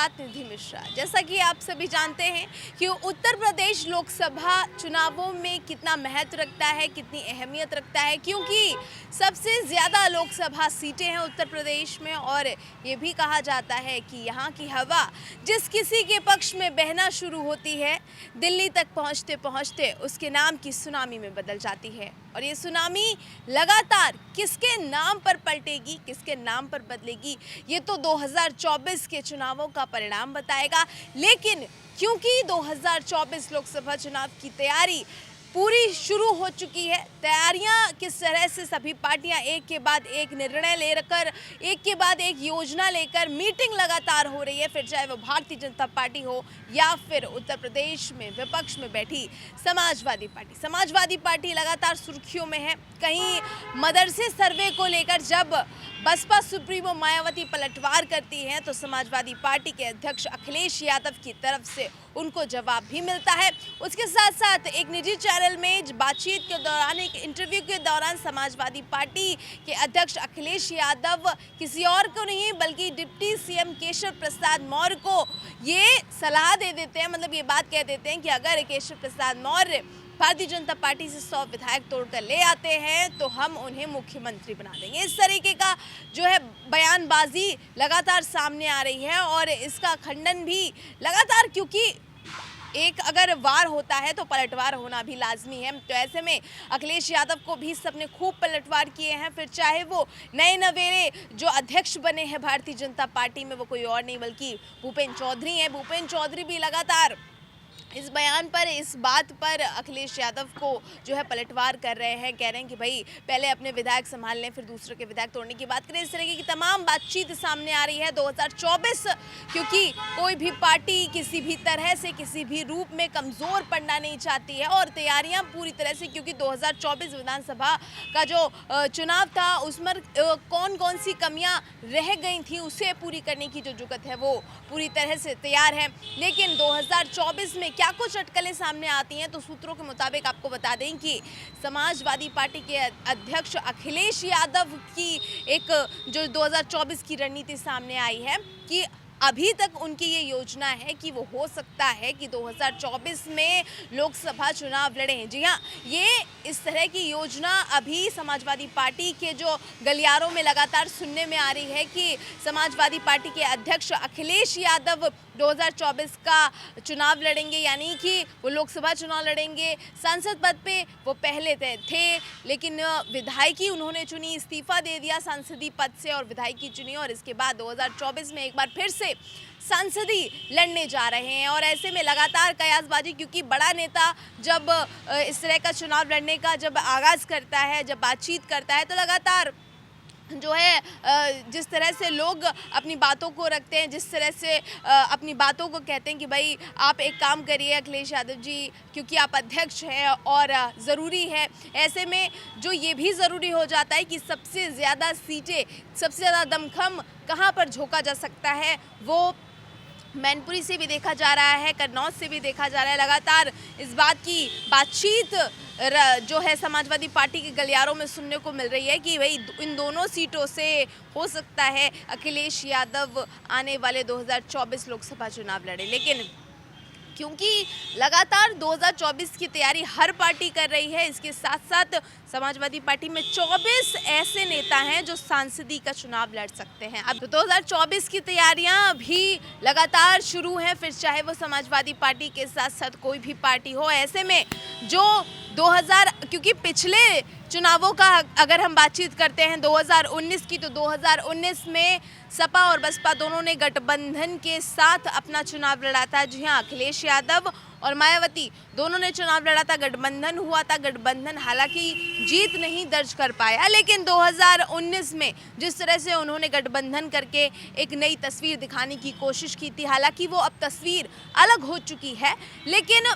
साथ निधि मिश्रा। जैसा कि आप सभी जानते हैं कि उत्तर प्रदेश लोकसभा चुनावों में कितना महत्व रखता है, कितनी अहमियत रखता है, क्योंकि सबसे ज़्यादा लोकसभा सीटें हैं उत्तर प्रदेश में। और ये भी कहा जाता है कि यहाँ की हवा जिस किसी के पक्ष में बहना शुरू होती है, दिल्ली तक पहुँचते पहुँचते उसके नाम की सुनामी में बदल जाती है। और ये सुनामी लगातार किसके नाम पर पलटेगी, किसके नाम पर बदलेगी, ये तो 2024 के चुनावों का परिणाम बताएगा। लेकिन क्योंकि 2024 लोकसभा चुनाव की तैयारी पूरी शुरू हो चुकी है, तैयारियां किस तरह से सभी पार्टियां एक के बाद एक निर्णय लेकर, एक के बाद एक योजना लेकर मीटिंग लगातार हो रही है, फिर चाहे वो भारतीय जनता पार्टी हो या फिर उत्तर प्रदेश में विपक्ष में बैठी समाजवादी पार्टी लगातार सुर्खियों में है। कहीं मदरसे सर्वे को लेकर जब बसपा सुप्रीमो मायावती पलटवार करती हैं तो समाजवादी पार्टी के अध्यक्ष अखिलेश यादव की तरफ से उनको जवाब भी मिलता है। उसके साथ साथ एक निजी चैनल में बातचीत के दौरान, एक इंटरव्यू के दौरान समाजवादी पार्टी के अध्यक्ष अखिलेश यादव किसी और को नहीं बल्कि डिप्टी सीएम केशव प्रसाद मौर्य को ये सलाह दे देते हैं, मतलब ये बात कह देते हैं कि अगर केशव प्रसाद मौर्य भारतीय जनता पार्टी से 100 विधायक तोड़कर ले आते हैं तो हम उन्हें मुख्यमंत्री बना देंगे। इस तरीके का जो है बयानबाजी लगातार सामने आ रही है और इसका खंडन भी लगातार, क्योंकि एक अगर वार होता है तो पलटवार होना भी लाजमी है। तो ऐसे में अखिलेश यादव को भी सबने खूब पलटवार किए हैं, फिर चाहे वो नए नवेरे जो अध्यक्ष बने हैं भारतीय जनता पार्टी में, वो कोई और नहीं बल्कि भूपेंद्र चौधरी हैं। भूपेंद्र चौधरी भी लगातार इस बयान पर, इस बात पर अखिलेश यादव को जो है पलटवार कर रहे हैं, कह रहे हैं कि भाई पहले अपने विधायक संभाल लें, फिर दूसरे के विधायक तोड़ने की बात करें। इस तरह की तमाम बातचीत सामने आ रही है। 2024 क्योंकि कोई भी पार्टी किसी भी तरह से, किसी भी रूप में कमज़ोर पड़ना नहीं चाहती है और तैयारियां पूरी तरह से, क्योंकि 2024 विधानसभा का जो चुनाव था उसमें कौन कौन सी कमियाँ रह गई थी उसे पूरी करने की जो जुगत है वो पूरी तरह से तैयार है। लेकिन 2024 में क्या कुछ अटकलें सामने आती हैं, तो सूत्रों के मुताबिक आपको बता दें कि समाजवादी पार्टी के अध्यक्ष अखिलेश यादव की एक जो 2024 की रणनीति सामने आई है कि अभी तक उनकी ये योजना है कि वो हो सकता है कि 2024 में लोकसभा चुनाव लड़ें। जी हाँ, ये इस तरह की योजना अभी समाजवादी पार्टी के जो गलियारों में लगातार सुनने में आ रही है कि समाजवादी पार्टी के अध्यक्ष अखिलेश यादव 2024 का चुनाव लड़ेंगे, यानी कि वो लोकसभा चुनाव लड़ेंगे। सांसद पद पे वो पहले थे लेकिन विधायकी उन्होंने चुनी, इस्तीफा दे दिया सांसदी पद से और विधायकी चुनी, और इसके बाद 2024 में एक बार फिर से सांसदी लड़ने जा रहे हैं। और ऐसे में लगातार कयासबाजी, क्योंकि बड़ा नेता जब इस तरह का चुनाव लड़ने का जब आगाज़ करता है, जब बातचीत करता है, तो लगातार जो है जिस तरह से लोग अपनी बातों को रखते हैं, जिस तरह से अपनी बातों को कहते हैं कि भाई आप एक काम करिए अखिलेश यादव जी, क्योंकि आप अध्यक्ष हैं और ज़रूरी है। ऐसे में जो ये भी ज़रूरी हो जाता है कि सबसे ज़्यादा सीटें, सबसे ज़्यादा दमखम कहाँ पर झोंका जा सकता है, वो मैनपुरी से भी देखा जा रहा है, कन्नौज से भी देखा जा रहा है। लगातार इस बात की बातचीत जो है समाजवादी पार्टी के गलियारों में सुनने को मिल रही है कि भाई इन दोनों सीटों से हो सकता है अखिलेश यादव आने वाले 2024 लोकसभा चुनाव लड़े। लेकिन क्योंकि लगातार 2024 की तैयारी हर पार्टी कर रही है, इसके साथ साथ समाजवादी पार्टी में 24 ऐसे नेता हैं जो सांसदी का चुनाव लड़ सकते हैं। अब 2024 की तैयारियां भी लगातार शुरू हैं, फिर चाहे वो समाजवादी पार्टी के साथ साथ कोई भी पार्टी हो। ऐसे में जो 2000, क्योंकि पिछले चुनावों का अगर हम बातचीत करते हैं 2019 की, तो 2019 में सपा और बसपा दोनों ने गठबंधन के साथ अपना चुनाव लड़ा था। जी हाँ, अखिलेश यादव और मायावती दोनों ने चुनाव लड़ा था, गठबंधन हुआ था। गठबंधन हालांकि जीत नहीं दर्ज कर पाया, लेकिन 2019 में जिस तरह से उन्होंने गठबंधन करके एक नई तस्वीर दिखाने की कोशिश की थी, हालांकि वो अब तस्वीर अलग हो चुकी है, लेकिन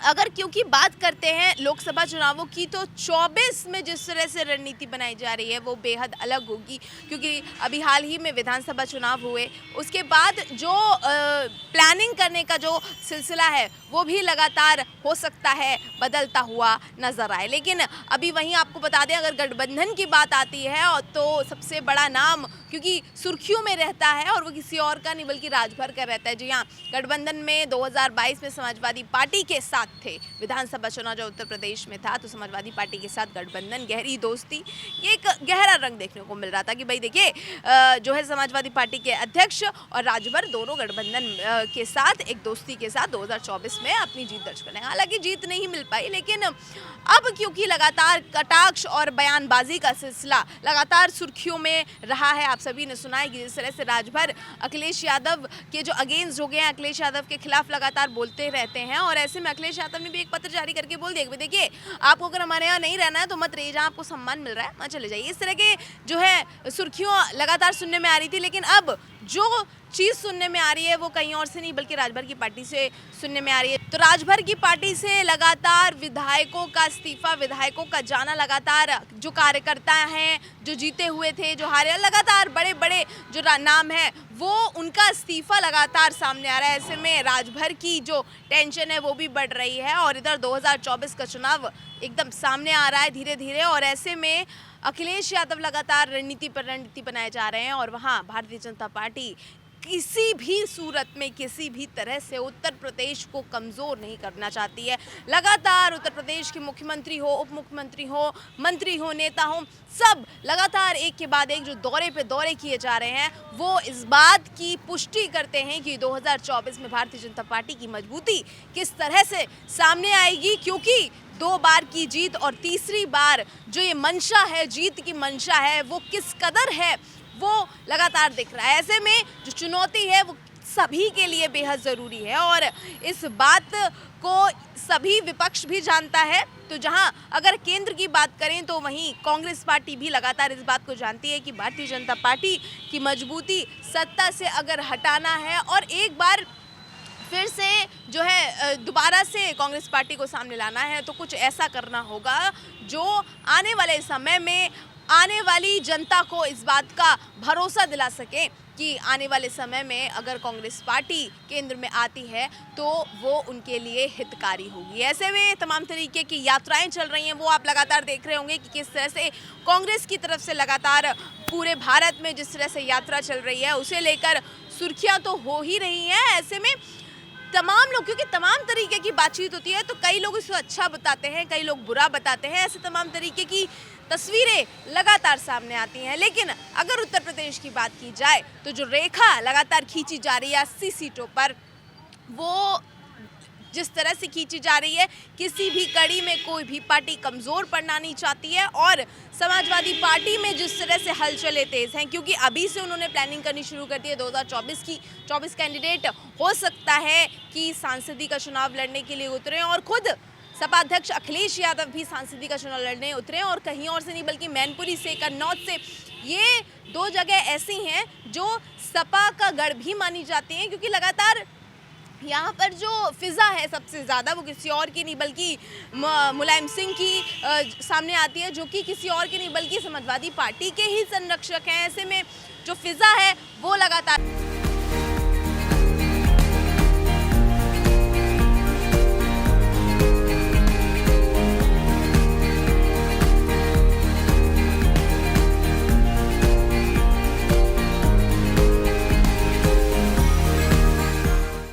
अगर क्योंकि बात करते हैं लोकसभा चुनावों की, तो 24 में जिस तरह से रणनीति बनाई जा रही है वो बेहद अलग होगी, क्योंकि अभी हाल ही में विधानसभा चुनाव हुए, उसके बाद जो प्लानिंग करने का जो सिलसिला है वो भी लगातार हो सकता है बदलता हुआ नजर आए। लेकिन अभी वहीं आपको बता दें, अगर गठबंधन की बात आती है और तो सबसे बड़ा नाम क्योंकि सुर्खियों में रहता है और वो किसी और का नहीं बल्कि राजभर का रहता है। जी हाँ, गठबंधन में 2022 में समाजवादी पार्टी के साथ थे, विधानसभा चुनाव जो उत्तर प्रदेश में था तो समाजवादी पार्टी के साथ गठबंधन, गहरी दोस्ती, ये एक गहरा रंग देखने को मिल रहा था कि भाई देखिए जो है समाजवादी पार्टी के अध्यक्ष और राजभर दोनों गठबंधन के साथ एक दोस्ती के साथ 2024 में अपनी जीत दर्ज करें। हालांकि जीत नहीं मिल पाई, लेकिन अब क्योंकि लगातार कटाक्ष और बयानबाजी का सिलसिला लगातार सुर्खियों में रहा है, आप सभी ने सुना है कि जिस तरह से राजभर अखिलेश यादव के जो अगेंस्ट हो गए हैं, अखिलेश यादव के खिलाफ लगातार बोलते रहते हैं और ऐसे में अखिलेश यादव ने भी एक पत्र जारी करके बोल दिया कि देखिए आपको अगर हमारे यहाँ नहीं रहना है तो मत रहिए, जहाँ आपको सम्मान मिल रहा है वहाँ चले जाइए। इस तरह के जो है सुर्खियों लगातार सुनने में आ रही थी, लेकिन अब जो चीज़ सुनने में आ रही है वो कहीं और से नहीं बल्कि राजभर की पार्टी से सुनने में आ रही है। तो राजभर की पार्टी से लगातार विधायकों का इस्तीफा, विधायकों का जाना, लगातार जो कार्यकर्ता हैं जो जीते हुए थे, जो हारे, लगातार बड़े बड़े जो नाम हैं वो उनका इस्तीफा लगातार सामने आ रहा है। ऐसे में राजभर की जो टेंशन है वो भी बढ़ रही है और इधर 2024 का चुनाव एकदम सामने आ रहा है धीरे धीरे, और ऐसे में अखिलेश यादव लगातार रणनीति पर रणनीति बनाए जा रहे हैं और वहाँ भारतीय जनता पार्टी किसी भी सूरत में, किसी भी तरह से उत्तर प्रदेश को कमज़ोर नहीं करना चाहती है। लगातार उत्तर प्रदेश के मुख्यमंत्री हो, उप मुख्यमंत्री हो, मंत्री हो, नेता हो, सब लगातार एक के बाद एक जो दौरे पे दौरे किए जा रहे हैं वो इस बात की पुष्टि करते हैं कि 2024 में भारतीय जनता पार्टी की मजबूती किस तरह से सामने आएगी, क्योंकि 2 बार की जीत और तीसरी बार जो ये मंशा है, जीत की मंशा है, वो किस कदर है वो लगातार दिख रहा है। ऐसे में जो चुनौती है वो सभी के लिए बेहद ज़रूरी है और इस बात को सभी विपक्ष भी जानता है। तो जहां अगर केंद्र की बात करें तो वहीं कांग्रेस पार्टी भी लगातार इस बात को जानती है कि भारतीय जनता पार्टी की मजबूती सत्ता से अगर हटाना है और एक बार फिर से जो है दोबारा से कांग्रेस पार्टी को सामने लाना है तो कुछ ऐसा करना होगा जो आने वाले समय में आने वाली जनता को इस बात का भरोसा दिला सके कि आने वाले समय में अगर कांग्रेस पार्टी केंद्र में आती है तो वो उनके लिए हितकारी होगी। ऐसे में तमाम तरीके की यात्राएं चल रही हैं, वो आप लगातार देख रहे होंगे कि किस तरह से कांग्रेस की तरफ से लगातार पूरे भारत में जिस तरह से यात्रा चल रही है उसे लेकर सुर्खियां तो हो ही रही हैं। ऐसे में तमाम लोग, क्योंकि तमाम तरीके की बातचीत होती है तो कई लोग इसे अच्छा बताते हैं, कई लोग बुरा बताते हैं, ऐसे तमाम तरीके की तस्वीरें लगातार सामने आती हैं। लेकिन अगर उत्तर प्रदेश की बात की जाए तो जो रेखा लगातार खींची जा रही है 80 सीटों पर, वो जिस तरह से खींची जा रही है, किसी भी कड़ी में कोई भी पार्टी कमज़ोर पड़ना नहीं चाहती है और समाजवादी पार्टी में जिस तरह से हलचलें तेज़ हैं, क्योंकि अभी से उन्होंने प्लानिंग करनी शुरू कर दी है 2024 की। 24 कैंडिडेट हो सकता है कि सांसदी का चुनाव लड़ने के लिए उतरे और खुद सपा अध्यक्ष अखिलेश यादव भी सांसदी का चुनाव लड़ने उतरे और कहीं और से नहीं बल्कि मैनपुरी से, कन्नौज से। ये 2 जगह ऐसी हैं जो सपा का गढ़ भी मानी जाती हैं, क्योंकि लगातार यहाँ पर जो फिज़ा है सबसे ज़्यादा वो किसी और की नहीं बल्कि मुलायम सिंह की सामने आती है, जो कि किसी और की नहीं बल्कि समाजवादी पार्टी के ही संरक्षक हैं। ऐसे में जो फिज़ा है वो लगातार